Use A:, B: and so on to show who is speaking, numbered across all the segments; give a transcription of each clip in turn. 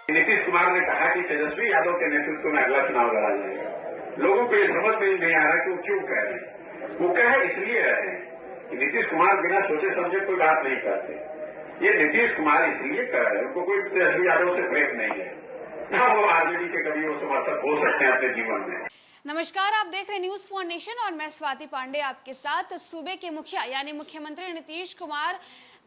A: नीतीश कुमार ने कहा कि तेजस्वी यादव के नेतृत्व में अगला चुनाव लड़ा जाएगा। लोगों को ये समझ में नहीं आ रहा कि वो क्यों कह रहे हैं। वो कह इसलिए रहे हैं कि नीतीश कुमार बिना सोचे समझे कोई बात नहीं करते। ये नीतीश कुमार इसलिए कह रहे हैं, उनको कोई तेजस्वी यादव से प्रेम नहीं है, ना वो आरजेडी के कभी वो समर्थक हो सकते हैं अपने जीवन में।
B: नमस्कार, आप देख रहे हैं न्यूज फॉर नेशन और मैं स्वाति पांडे आपके साथ। सूबे के मुखिया यानी मुख्यमंत्री नीतीश कुमार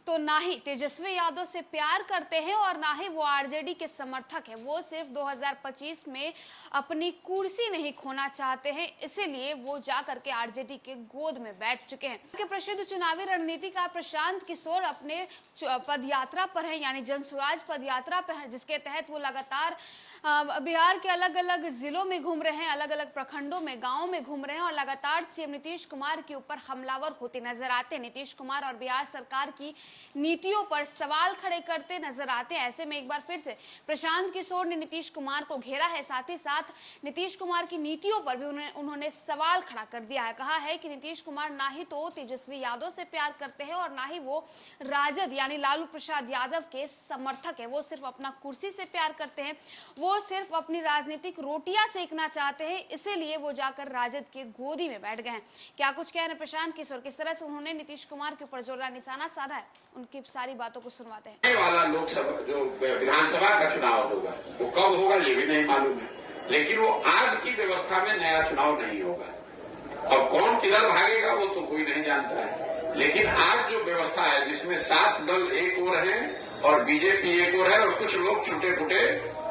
B: तो ना ही तेजस्वी यादव से प्यार करते हैं और ना ही वो आरजेडी के समर्थक हैं। वो सिर्फ 2025 में अपनी कुर्सी नहीं खोना चाहते हैं, इसीलिए वो जाकर के आरजेडी के गोद में बैठ चुके हैं। के प्रसिद्ध चुनावी रणनीतिकार प्रशांत किशोर अपने पदयात्रा पर हैं, यानी जनसुराज पदयात्रा पर हैं, जिसके तहत वो लगातार बिहार के अलग अलग जिलों में घूम रहे हैं, अलग अलग प्रखंडों में, गांवों में घूम रहे हैं और लगातार सीएम नीतीश कुमार के ऊपर हमलावर होते नजर आते हैं। नीतीश कुमार और बिहार सरकार की नीतियों पर सवाल खड़े करते नजर आते हैं। ऐसे में एक बार फिर से प्रशांत किशोर ने नीतीश कुमार को घेरा है, साथ ही साथ नीतीश कुमार की नीतियों पर भी उन्होंने सवाल खड़ा कर दिया है। कहा है कि नीतीश कुमार ना ही तो तेजस्वी यादव से प्यार करते हैं और ना ही वो राजद यानी लालू प्रसाद यादव के समर्थक है। वो सिर्फ अपना कुर्सी से प्यार करते हैं, वो सिर्फ अपनी राजनीतिक रोटियां सेकना चाहते हैं, इसीलिए वो जाकर राजद के गोदी में बैठ गए हैं। क्या कुछ कह रहे हैं प्रशांत किशोर, किस तरह से उन्होंने नीतीश कुमार के ऊपर जोरदार निशाना साधा है, उनकी सारी बातों को सुनवाते हैं।
A: वाला लोकसभा जो विधानसभा का चुनाव होगा वो कब होगा ये भी नहीं मालूम है, लेकिन वो आज की व्यवस्था में नया चुनाव नहीं होगा। और कौन किधर भागेगा वो तो कोई नहीं जानता है, लेकिन आज जो व्यवस्था है जिसमें 7 दल एक ओर है और बीजेपी एक ओर है और कुछ लोग छोटे छोटे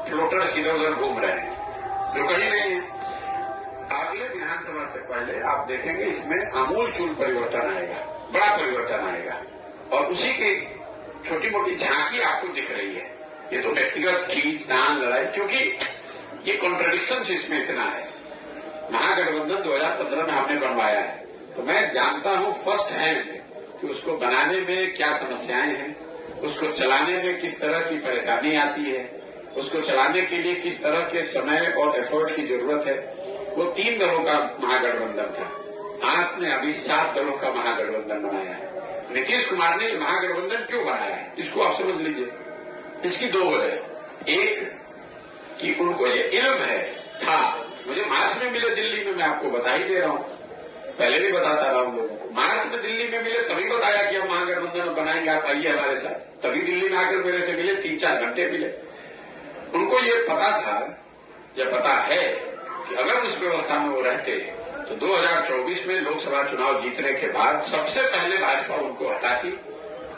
A: फ्लोटर इधर उधर घूम रहे हैं जो कहीं नहीं है। अगले विधानसभा से पहले आप देखेंगे इसमें आमूलचूल परिवर्तन आएगा, बड़ा परिवर्तन आएगा और उसी की छोटी मोटी झांकी आपको दिख रही है। ये तो व्यक्तिगत खींचतान लड़ाई, क्योंकि ये कॉन्ट्रडिक्शन इसमें इतना है। महागठबंधन 2015 में हमने बनवाया है, तो मैं जानता हूं फर्स्ट हैंड कि उसको बनाने में क्या समस्याएं हैं, उसको चलाने में किस तरह की परेशानी आती है, उसको चलाने के लिए किस तरह के समय और एफर्ट की जरूरत है। वो 3 दलों का महागठबंधन था, आपने अभी 7 दलों का महागठबंधन बनाया है। नीतीश कुमार ने महागठबंधन क्यों बनाया है इसको आप समझ लीजिए। इसकी 2 वजह, एक कि उनको ये इल्म है था, मुझे मार्च में मिले दिल्ली में, मैं आपको बता ही दे रहा हूं, पहले भी बताता रहा हूं लोगों को। मार्च में दिल्ली में मिले तभी बताया कि हम महागठबंधन बनाएंगे, आप आइए हमारे साथ। तभी दिल्ली में आकर मेरे से मिले, 3-4 घंटे मिले। उनको ये पता था या पता है कि अगर उस व्यवस्था में वो रहते तो 2024 में लोकसभा चुनाव जीतने के बाद सबसे पहले भाजपा उनको हटाती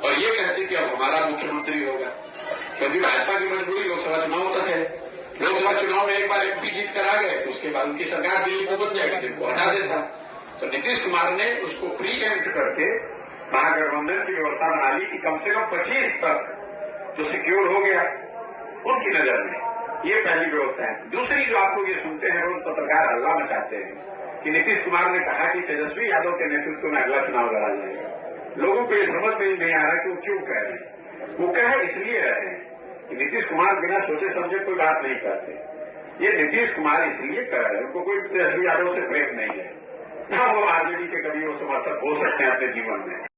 A: और ये कहती कि अब हमारा मुख्यमंत्री होगा, क्योंकि भाजपा की मजबूरी लोकसभा चुनाव होता है। लोकसभा चुनाव में एक बार एमपी जीत कर आ गए तो उसके बाद उनकी सरकार दिल्ली में बन जाएगी, जिनको हटा देता। तो नीतीश कुमार ने उसको प्री एम्प्ट करके महागठबंधन की व्यवस्था बना ली कि कम से कम 25 तक जो सिक्योर हो गया उनकी नजर में। ये पहली व्यवस्था है। दूसरी जो आप लोग ये सुनते हैं, रोज पत्रकार हल्ला मचाते हैं कि नीतीश कुमार ने कहा कि तेजस्वी यादव के नेतृत्व में अगला चुनाव लड़ा जाएगा। लोगों को ये समझ में नहीं आ रहा कि वो क्यों कह रहे हैं। वो कह इसलिए रहे हैं कि नीतीश कुमार बिना सोचे समझे कोई बात नहीं करते। ये नीतीश कुमार इसलिए कह रहे हैं, उनको कोई तेजस्वी यादव से प्रेम नहीं है, ना वो आरजेडी के कभी वो समर्थक हो सकते हैं अपने जीवन में।